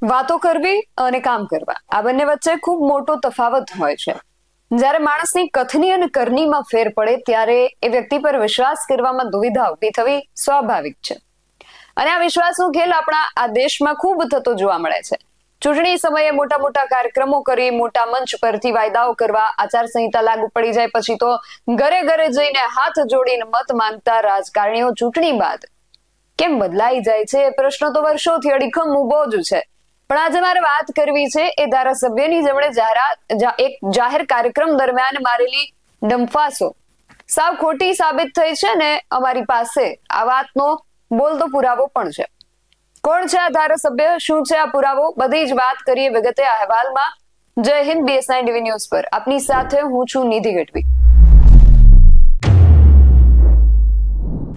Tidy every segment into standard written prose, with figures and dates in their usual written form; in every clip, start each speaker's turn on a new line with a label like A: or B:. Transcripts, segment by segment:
A: વાતો કરવી અને કામ કરવા આ બંને વચ્ચે ખૂબ મોટો તફાવત હોય છે. જ્યારે માણસની કથની અને કરનીમાં ફેર પડે ત્યારે એ વ્યક્તિ પર વિશ્વાસ કરવામાં દુવિધા ઊભી થવી સ્વાભાવિક છે. અને આ વિશ્વાસનો ખેલ આપણા આ દેશમાં ખૂબ થતો જોવા મળે છે. ચૂંટણી સમયે મોટા મોટા કાર્યક્રમો કરી મોટા મંચ પરથી વાયદાઓ કરવા, આચારસંહિતા લાગુ પડી જાય પછી તો ઘરે ઘરે જઈને હાથ જોડીને મત માંગતા રાજકારણીઓ ચૂંટણી બાદ કેમ બદલાઈ જાય છે એ પ્રશ્ન તો વર્ષોથી અડીખમ ઊભો જ છે. પણ આજે મારે વાત કરવી છે એ ધારાસભ્યની જેમણે એક જાહેર કાર્યક્રમ દરમિયાન મારેલી ડંફાસો સાવ ખોટી સાબિત થઈ છે ને અમારી પાસે આ વાતનો બોલતો પુરાવો પણ છે. કોણ છે આ ધારાસભ્ય, શું છે આ પુરાવો, બધી જ વાત કરીએ વિગતે આ અહેવાલમાં. જય હિન્દ, BS9 TV ન્યૂઝ પર આપની સાથે હું છું નિધિ ગઢવી.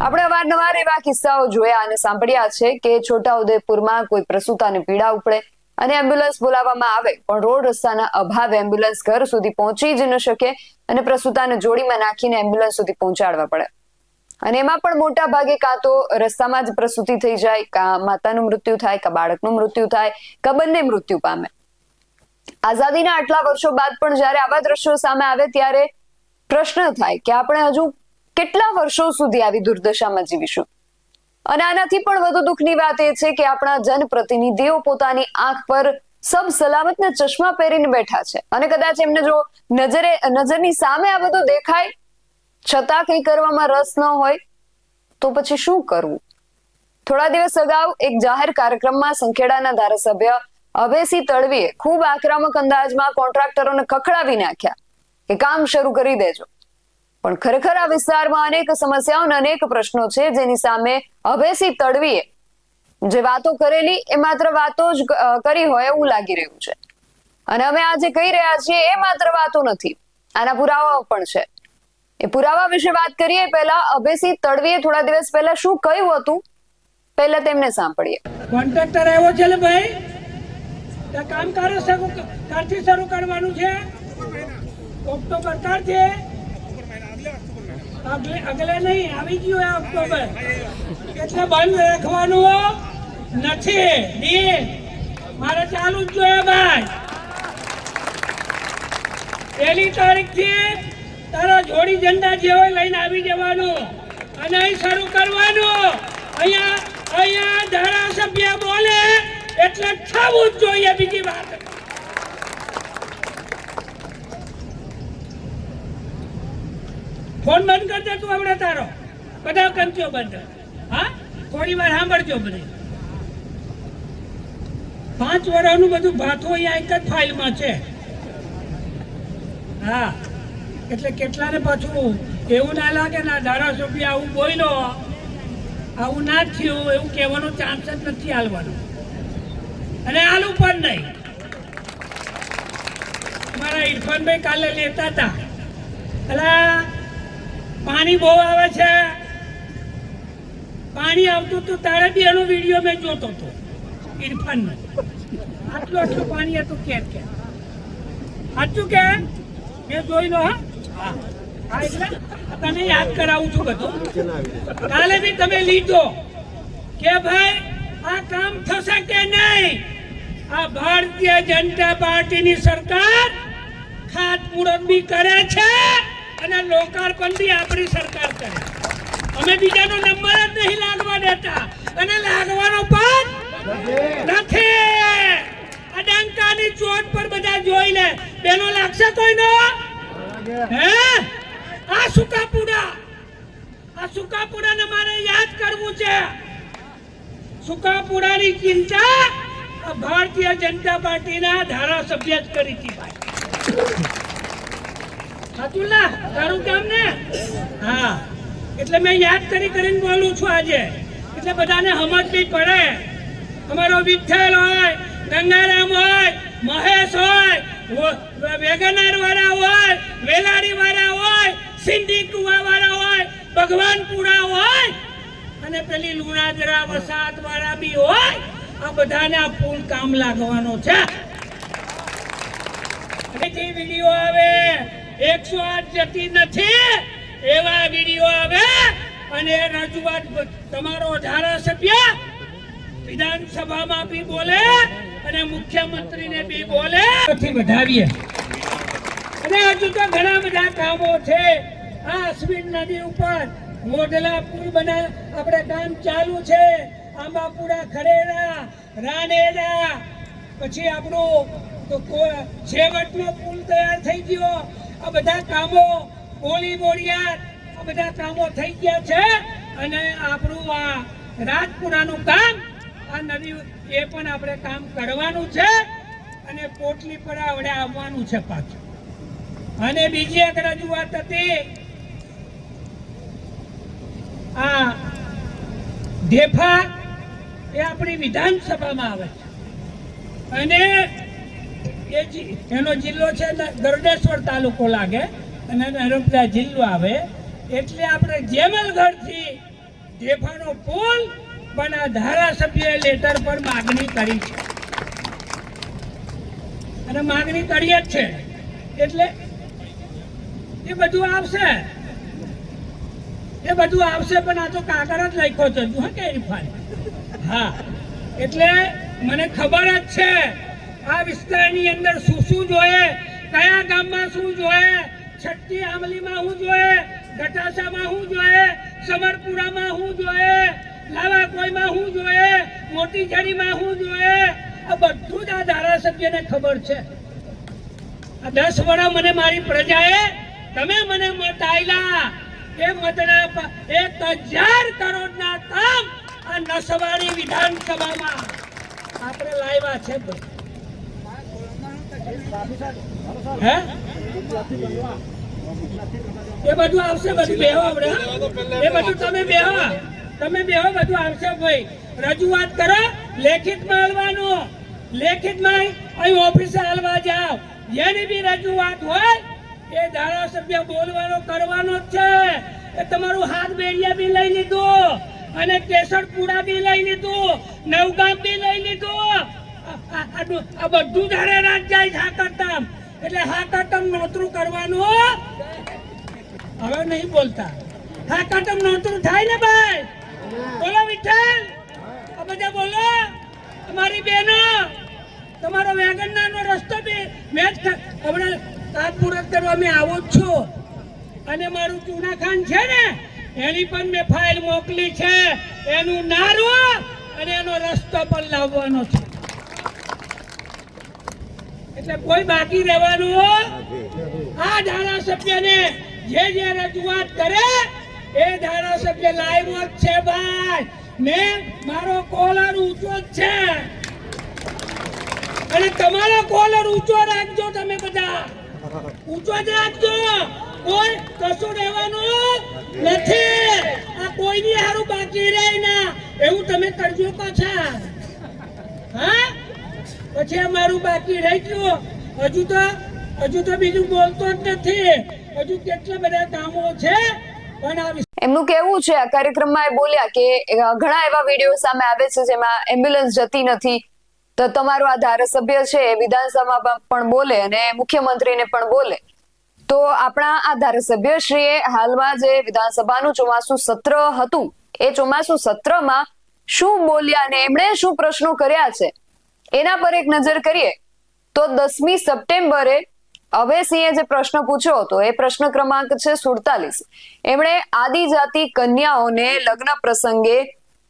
A: આપણે અવારનવાર એવા કિસ્સાઓ જોયા અને સાંભળ્યા છે કે છોટાઉદેપુરમાં કોઈ પ્રસૂતાને પીડા ઉપડે અને એમ્બ્યુલન્સ બોલાવવામાં આવે પણ રોડ રસ્તાના અભાવે એમ્બ્યુલન્સ ઘર સુધી પહોંચી જ ન શકે અને પ્રસૂતાને જોડીમાં નાખીને એમ્બ્યુલન્સ સુધી પહોંચાડવા પડે. અને એમાં પણ મોટા ભાગે કાં તો રસ્તામાં જ પ્રસૂતિ થઈ જાય, કાં માતાનું મૃત્યુ થાય, કાં બાળકનું મૃત્યુ થાય, કાં બંને મૃત્યુ પામે. આઝાદીના આટલા વર્ષો બાદ પણ જ્યારે આવા દ્રશ્યો સામે આવે ત્યારે પ્રશ્ન થાય કે આપણે હજુ કેટલા વર્ષો સુધી આવી દુર્દશામાં જીવીશું. અને આનાથી પણ વધુ દુઃખની વાત એ છે કે આપણા જનપ્રતિનિધિઓ પોતાની આંખ પર સબ સલામતના ચશ્મા પહેરીને બેઠા છે અને કદાચ એમને જો નજરની સામે આ બધું દેખાય છતાં કંઈ કરવામાં રસ ન હોય તો પછી શું કરવું. થોડા દિવસ અગાઉ એક જાહેર કાર્યક્રમમાં સંખેડાના ધારાસભ્ય અભયસિંહ તડવીએ ખૂબ આક્રમક અંદાજમાં કોન્ટ્રાક્ટરોને ખખડાવી નાખ્યા કે કામ શરૂ કરી દેજો. પણ ખરેખર આ વિસ્તારમાં અનેક સમસ્યાઓ અને અનેક પ્રશ્નો છે જેની સામે અભયસિંહ તડવીએ જે વાતો કરેલી એ માત્ર વાતો જ કરી હોય એવું લાગી રહ્યું છે. અને અમે આજે કહી રહ્યા છીએ એ માત્ર વાતો નથી, આના પુરાવાઓ પણ છે. એ પુરાવા વિશે વાત કરીએ પહેલા અભયસિંહ તડવીએ થોડા દિવસ પહેલા શું કહ્યું હતું પહેલા તેમને સાંભળીએ.
B: કોન્ટ્રાક્ટર આવ્યો છે ને ભાઈ, તે કામ કારથી શરૂ કરવાનું છે. ઓક્ટોબર કારથી અગલે નહીં આવી ગયું આ ઓક્ટોબર, એટલે બંધ રાખવાનું નથી. મારે ચાલુ જ જોઈએ ભાઈ. 1લી તારીખથી તારા જોડી ઝંડા જે હોય લઈને આવી જવાનું અને અહીં શરૂ કરવાનું. અહીંયા ધારાસભ્ય બોલે એટલે થવું જ જોઈએ. બીજી વાત ફોન બંધ કરી દે તું હમણાં તારો, બધા કંચો બંધ. હા, થોડી વાર સાંભળજો બધી. 5 વર્ષનું બધું ભાથું અહીંયા એક જ ફાઇલમાં છે. હા, એટલે કેટલાને પાછું એવું ના લાગે ના ધારાસભ્ય આવું બોલ્યો, આવું ના થયું એવું કહેવાનો ચાન્સ જ નથી હાલવાનો અને હાલું પણ નહીં. મારા ઇરફાનભાઈ કાલે લેતા હતા, એટલે પાણી બહુ આવે છે, પાણી આવતું હતું તારે બી એનો વિડીયો મેં જોતો હતો ઇરફાનનો. આટલું પાણી હતું કે સાચું કે મેં જોઈ લો. હા, એટલે તને યાદ કરાવું છું બધું. કાલે બી તમે લીધો કે ભાઈ આ કામ થશે કે નહીં. આ ભારતીય જનતા પાર્ટીની સરકાર ખાતમુહૂર્ત બી કરે છે અને લોકાર્પણ બી આપણી સરકાર કરે. અમે બીજાનો નંબર જ નહીં લાગવા દેતા અને લાગવાનો પણ નથી. આ ડંકાની ચોટ પર બધા જોઈ લે, બેનો લાગશે કોઈનો? હે, આ સુકાપુરાને મારે યાદ કરવું છે. સુકાપુરાની ચિંતા આ ભારતીય જનતા પાર્ટીના ધારાસભ્ય જ કરી હતી ભાઈ. સાચું ના તારું કામ ને? હા, એટલે મેં યાદ કરીને બોલું છું આજે, એટલે બધાને સમજ બી પડે. અમારો વિઠ્ઠલ હોય, ગંગારામ હોય, મહેશ હોય, વેગનાર વાળા હોય, વેલાડી વાળા હોય, સિંધી કુવા વાળા હોય, ભગવાનપુરા હોય અને પેલી લુણાદરા વસાત વાળા બી હોય, આ બધાને આ પુલ કામ લાગવાનો છે. વિડીયો આવે 108 જતી નથી એવા વિડીયો આવે અને રજૂઆત તમારો ધારાસભ્ય વિધાનસભામાં બી બોલે અને મુખ્યમંત્રીને બી બોલે પછી વધાવીએ. અને હજુ તો ઘણા બધા કામો છે. આ અશ્વિન નદી ઉપર મોઢલા પુલ આપણે કામ ચાલુ છે. આંબાપુરા, ખરેડા, રાનેડા, પછી આપણું છેવટનો પુલ તૈયાર થઈ ગયો. આ બધા કામો બોલી બોરિયાત આ બધા કામો થઈ ગયા છે. અને આપણું આ રાજપુરાનું કામ આ નદી એ પણ આપણે કામ કરવાનું છે. અને પોટલી પર આપણે આવવાનું છે પાછું. અને બીજી એક રજૂઆત હતી આ ઢેફા એ આપણી વિધાનસભામાં આવે છે. અને એનો જિલ્લો છે ગરડેશ્વર તાલુકો લાગે અને નર્મદા જિલ્લો આવે. એટલે આપણે જેમલગઢથી ઢેફાનો પુલ પણ આ ધારાસભ્ય લેટર પર માગણી કરી છે અને માગણી કરીએ જ છે. એટલે એ બધું આવશે પણ આ તો કાગળ જ લખ્યો છે હજુ. કે ઇરફાન? હા, એટલે મને ખબર જ છે આ વિસ્તારની અંદર શું શું જોઈએ, કયા ગામમાં શું જોઈએ, છઠ્ઠી આમલીમાં શું જોઈએ, ગટાસામાં શું જોઈએ, સમરપુરામાં શું જોઈએ, લાવાકોઈમાં શું જોઈએ, મોટી ઝાડીમાં શું જોઈએ. આ બધું જ આ ધારાસભ્યને ખબર છે. આ 10 વર્ષ મને મારી પ્રજાએ તમે મને મત આલ્યા એ મતના 1000 કરોડના કામ આ નસવાડી વિધાનસભામાં આપણે લાવ્યા છે. હે એ બધું આવશે. બધું બેહો આપણે. એ બધું તમે બેહો બધું આવશે. ભાઈ રજૂઆત કરો, લેખિતમાં આલવાનું. લેખિતમાં અહીં ઓફિસે આલવા જાઓ. જેની બી રજૂઆત હોય એ ધારાસભ્ય બોલવાનો કરવાનો જ છે. એ તમારું હાથ બેડિયા બી લઈ લીધું અને કેસરપુરા બી લઈ લીધું, નવગામ બી લઈ લીધું. આ બધું ધારે રાત જાય હાકરતમ. એટલે હાકરતમ નોતરું કરવાનું. હવે નહીં બોલતા. હાકરતમ નોતરું થાય ને ભાઈ? બોલો વિઠ્ઠલ, આ બધા બોલો. તમારી બહેનો તમારો વેગનનો રસ્તો બી મેં હમણાં તાત્પુરત કરવા મેં આવું જ છું. અને મારું ચૂનાખાન છે ને એની પણ મેં ફાઇલ મોકલી છે. એનું નારું અને એનો રસ્તો પણ લાવવાનો છે. એટલે કોઈ બાકી રહેવાનું આ ધારાસભ્યને જે રજૂઆત કરે એ ધારાસભ્ય લાવ્યો જ છે ભાઈ. મેં મારો કોલર ઊંચો જ છે અને તમારો કોલર ઊંચો રાખજો. તમે બધા ઊંચો જ રાખજો. કોઈ કશું રહેવાનું નથી. આ કોઈની હારું બાકી રહે ના એવું તમે કરજો પાછા. હા, પછી મારું બાકી રહી ગયું. હજુ તો બીજું બોલતો જ નથી. હજુ કેટલા બધા કામો છે. પણ આ
A: એમનું કહેવું છે આ કાર્યક્રમમાં એ બોલ્યા કે ઘણા એવા વિડીયો સામે આવે છે જેમાં એમ્બ્યુલન્સ જતી નથી. તો તમારો આ ધારાસભ્ય છે એ વિધાનસભામાં પણ બોલે અને મુખ્યમંત્રીને પણ બોલે. તો આપણા આ ધારાસભ્ય શ્રીએ હાલમાં જે વિધાનસભાનું ચોમાસું સત્ર હતું એ ચોમાસું સત્રમાં શું બોલ્યા અને એમણે શું પ્રશ્નો કર્યા છે એના પર એક નજર કરીએ તો 10મી સપ્ટેમ્બરે અભયસિંહે જે પ્રશ્ન પૂછ્યો હતો એ પ્રશ્ન ક્રમાંક છે 47. એમણે આદિજાતિ કન્યાઓને લગ્ન પ્રસંગે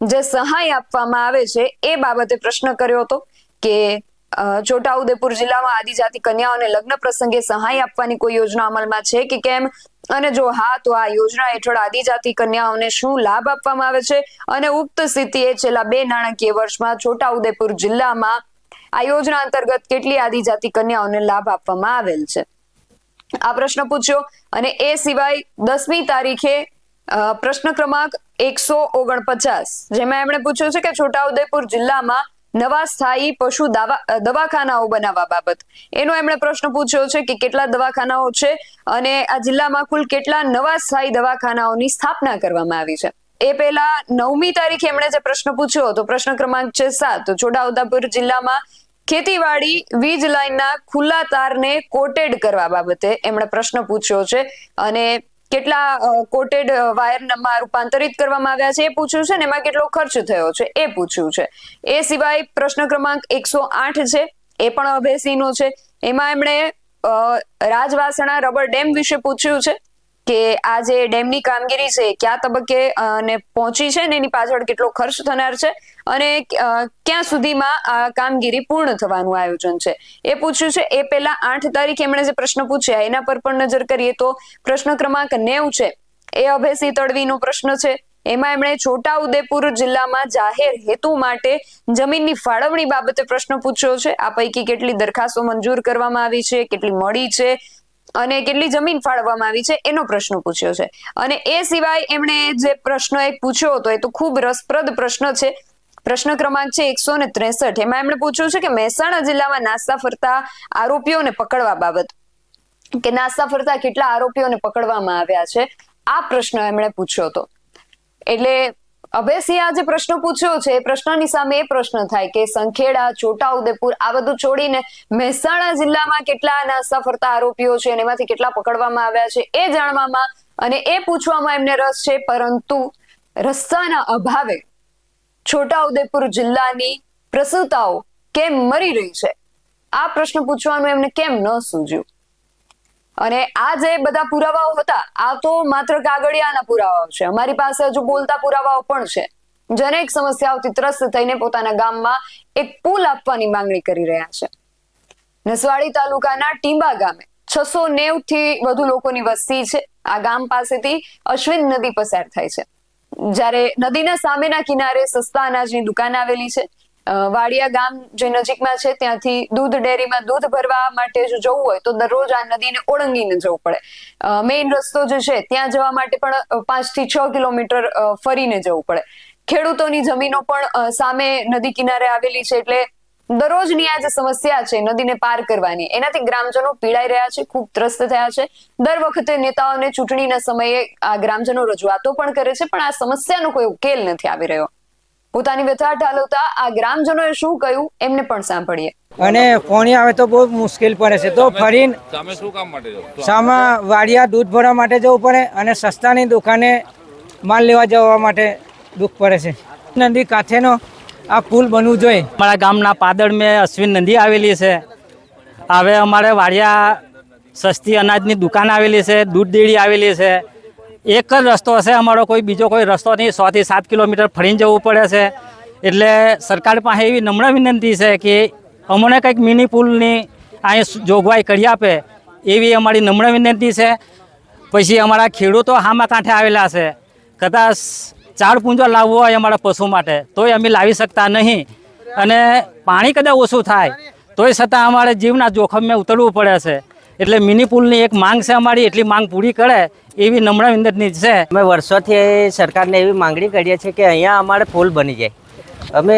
A: જે સહાય આપવામાં આવે છે એ બાબતે પ્રશ્ન કર્યો હતો કે છોટાઉદેપુર જિલ્લામાં આદિજાતિ કન્યાઓને લગ્ન પ્રસંગે સહાય આપવાની કોઈ યોજના અમલમાં છે કે કેમ, અને જો હા તો આ યોજના હેઠળ આદિજાતિ કન્યાઓને શું લાભ આપવામાં આવે છે અને ઉક્ત સ્થિતિએ છેલ્લા 2 નાણાકીય વર્ષમાં છોટાઉદેપુર જિલ્લામાં આ યોજના અંતર્ગત કેટલી આદિજાતિ કન્યાઓને લાભ આપવામાં આવેલ છે. આ પ્રશ્ન પૂછ્યો. અને એ સિવાય 10મી તારીખે પ્રશ્ન ક્રમાંક 149 જેમાં એમણે પૂછ્યું છે કે છોટાઉદેપુર જિલ્લામાં નવા સ્થાયી પશુ દવાખાનાઓ બનાવવા બાબત એનો એમણે પ્રશ્ન પૂછ્યો છે કે કેટલા દવાખાનાઓ છે અને આ જિલ્લામાં કુલ કેટલા નવા સ્થાયી દવાખાનાઓની સ્થાપના કરવામાં આવી છે. એ પહેલા 9મી તારીખે એમણે જે પ્રશ્ન પૂછ્યો હતો પ્રશ્ન ક્રમાંક 7 છોટાઉદેપુર જિલ્લામાં ખેતીવાડી વીજ લાઈનના ખુલ્લા તારને કોટેડ કરવા બાબતે એમણે પ્રશ્ન પૂછ્યો છે અને કેટલા કોટેડ વાયરમાં રૂપાંતરિત કરવામાં આવ્યા છે એ પૂછ્યું છે ને એમાં કેટલો ખર્ચ થયો છે એ પૂછ્યું છે. એ સિવાય પ્રશ્ન ક્રમાંક 108 છે એ પણ અભેસીનો છે. એમાં એમણે રાજવાસણા રબર ડેમ વિશે પૂછ્યું છે કે આ જે ડેમની કામગીરી છે કયા તબક્કે ને પહોંચી છે ને એની પાછળ કેટલો ખર્ચ થનાર છે અને ક્યાં સુધીમાં આ કામગીરી પૂર્ણ થવાનું આયોજન છે એ પૂછ્યું છે. એ પહેલા 8 તારીખે એમણે જે પ્રશ્ન પૂછ્યા એના પર પણ નજર કરીએ તો પ્રશ્ન ક્રમાંક 90 છે એ અભેસી તડવીનો પ્રશ્ન છે. એમાં એમણે છોટાઉદેપુર જિલ્લામાં જાહેર હેતુ માટે જમીનની ફાળવણી બાબતે પ્રશ્ન પૂછ્યો છે. આ પૈકી કેટલી દરખાસ્તો મંજૂર કરવામાં આવી છે, કેટલી મળી છે અને કેટલી જમીન ફાળવવામાં આવી છે એનો પ્રશ્ન પૂછ્યો છે. અને એ સિવાય એમણે જે પ્રશ્ન એક પૂછ્યો હતો એ તો ખૂબ રસપ્રદ પ્રશ્ન છે. પ્રશ્ન ક્રમાંક છે 163. એમાં એમણે પૂછ્યું છે કે મહેસાણા જિલ્લામાં નાસ્તા ફરતા આરોપીઓને પકડવા બાબત કે નાસ્તા ફરતા કેટલા આરોપીઓને પકડવામાં આવ્યા છે આ પ્રશ્ન એમણે પૂછ્યો હતો. એટલે અભેસી આ જે પ્રશ્ન પૂછ્યો છે એ પ્રશ્નની સામે એ પ્રશ્ન થાય કે સંખેડા, છોટાઉદેપુર આ બધું છોડીને મહેસાણા જિલ્લામાં કેટલા નાસ્તા ફરતા આરોપીઓ છે અને એમાંથી કેટલા પકડવામાં આવ્યા છે એ જાણવામાં અને એ પૂછવામાં એમને રસ છે. પરંતુ રસ્તાના અભાવે છોટાઉદેપુર જિલ્લાની પ્રસૂતાઓ કેમ મરી રહી છે આ પ્રશ્ન પૂછવાનું એમને કેમ ન સૂઝ્યું. અને આ જે બધા પુરાવાઓ હતા આ તો માત્ર કાગળિયાના પુરાવાઓ છે. અમારી પાસે હજુ બોલતા પુરાવાઓ પણ છે. જનેક સમસ્યાઓથી ત્રસ્ત થઈને પોતાના ગામમાં એક પુલ આપવાની માંગણી કરી રહ્યા છે. નસવાડી તાલુકાના ટીંબા ગામે 690 થી વધુ લોકોની વસ્તી છે. આ ગામ પાસેથી અશ્વિન નદી પસાર થાય છે. જ્યારે નદીના સામેના કિનારે સસ્તા અનાજની દુકાન આવેલી છે. વાડિયા ગામ જે નજીકમાં છે ત્યાંથી દૂધ ડેરીમાં દૂધ ભરવા માટે જો જવું હોય તો દરરોજ આ નદીને ઓળંગીને જવું પડે. મેઇન રસ્તો જે છે ત્યાં જવા માટે પણ 5 થી 6 કિલોમીટર ફરીને જવું પડે. ખેડૂતોની જમીનો પણ સામે નદી કિનારે આવેલી છે. એટલે દરરોજની આ જે સમસ્યા છે નદીને પાર કરવાની એનાથી ગ્રામજનો પીડાઈ રહ્યા છે, ખૂબ ત્રસ્ત થયા છે. દર વખતે નેતાઓને ચૂંટણીના સમયે આ ગ્રામજનો રજૂઆતો પણ કરે છે પણ આ સમસ્યાનો કોઈ ઉકેલ નથી આવી રહ્યો. પોતાની વ્યથા ઠાલવતા આ ગ્રામજનોએ શું કહ્યું એમને પણ સાંભળીએ.
C: અને પાણી આવે તો બહુ મુશ્કેલ પડે છે. તો ફરીને
D: સામે શું કામ માટે જાવ?
C: સામા વાડિયા દૂધ ભરવા માટે જવું પડે અને સસ્તાની દુકાને માલ લેવા જવા માટે દુઃખ પડે છે. નદી કાંઠેનો આ પુલ બનવું જોઈએ.
E: અમારા ગામના પાદળ મેં અશ્વિન નદી આવેલી છે. હવે અમારે વાડિયા સસ્તી અનાજની દુકાન આવેલી છે, દૂધ ડેરી આવેલી છે. એક જ રસ્તો હશે અમારો, કોઈ બીજો કોઈ રસ્તો નહીં. 6 થી 7 કિલોમીટર ફરીને જવું પડે છે. એટલે સરકાર પાસે એવી નમ્ર વિનંતી છે કે અમને કંઈક મિની પુલની અહીં જોગવાઈ કરી આપે એવી અમારી નમ્ર વિનંતી છે. પછી અમારા ખેડૂતો હામા કાંઠે આવેલા છે. કદાચ ચાર પૂંજો લાવવો હોય અમારા પશુ માટે તોય અમે લાવી શકતા નહીં. અને પાણી કદાચ ઓછું થાય તોય છતાં અમારે જીવના જોખમે ઉતરવું પડે છે. એટલે મિની પુલની એક માંગ છે અમારી, એટલી માંગ પૂરી કરે એવી નમ્ર વિનંતી છે.
F: અમે વર્ષોથી સરકારને એવી માંગણી કરીએ છીએ કે અહીંયા અમારે પુલ બની જાય. અમે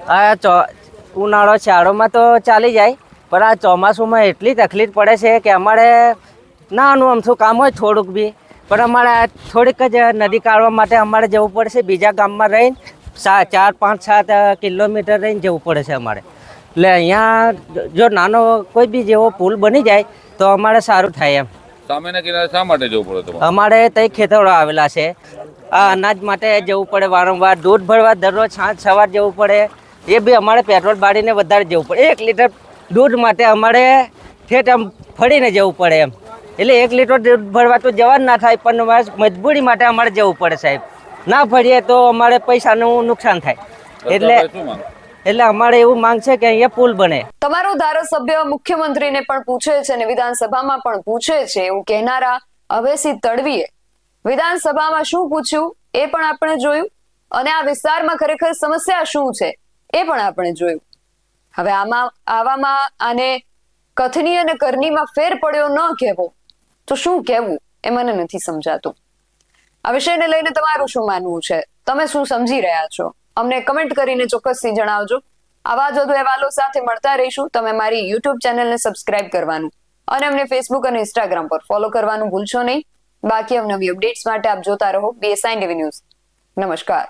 F: આ ઉનાળો શિયાળોમાં તો ચાલી જાય પણ આ ચોમાસુમાં એટલી તકલીફ પડે છે કે અમારે નાનું અમથું કામ હોય થોડુંક બી પણ અમારે થોડીક જ નદી કાઢવા માટે અમારે જવું પડશે. બીજા ગામમાં રહીને 4, 5, 7 કિલોમીટર રહીને જવું પડે છે અમારે. એટલે અહીંયા જો નાનો કોઈ બી જેવો પુલ બની જાય તો અમારે સારું થાય એમ.
D: સામેના કિનારે શા માટે જવું પડે તમારે?
F: અમારે ત્યાં ખેતરો આવેલા છે. આ અનાજ માટે જવું પડે વારંવાર. દૂધ ભરવા દરરોજ સાંજ સવાર જવું પડે. એ બી અમારે પેટ્રોલ બાળીને વધારે જવું પડે. 1 લીટર દૂધ માટે અમારે ઠેઠ આમ ફરીને જવું પડે એમ. એટલે 1 લીટર દૂધ ભરવા તો જવા જ ના થાય પણ મજબૂરી માટે અમારે જવું પડે સાહેબ. ના ફરીએ તો અમારે પૈસાનું નુકસાન થાય. એટલે અમારે એવું માંગ છે કે અહીંયા પુલ બને.
A: તમારો ધારાસભ્ય મુખ્યમંત્રીને પણ પૂછે છે અને વિધાનસભામાં પણ પૂછે છે એવું કહેનારા અભેસી તડવીએ વિધાનસભામાં શું પૂછ્યું એ પણ આપણે જોયું અને આ વિસ્તારમાં ખરેખર સમસ્યા શું છે એ પણ આપણે જોયું. હવે આવામાં આને કથની અને કરનીમાં ફેર પડ્યો ન કહેવો તો શું કહેવું એ મને નથી સમજાતું. આ વિષયને લઈને તમારું શું માનવું છે? તમે શું સમજી રહ્યા છો? અમને કમેન્ટ કરીને ચોક્કસથી જણાવજો. આવા જ વધુ અહેવાલો સાથે મળતા રહીશું. તમે મારી YouTube ચેનલને સબસ્ક્રાઇબ કરવાનું અને અમને Facebook અને Instagram પર ફોલો કરવાનું ભૂલશો નહીં. બાકી અવનવી અપડેટ્સ માટે આપ જોતા રહો BSI TV ન્યૂઝ. નમસ્કાર.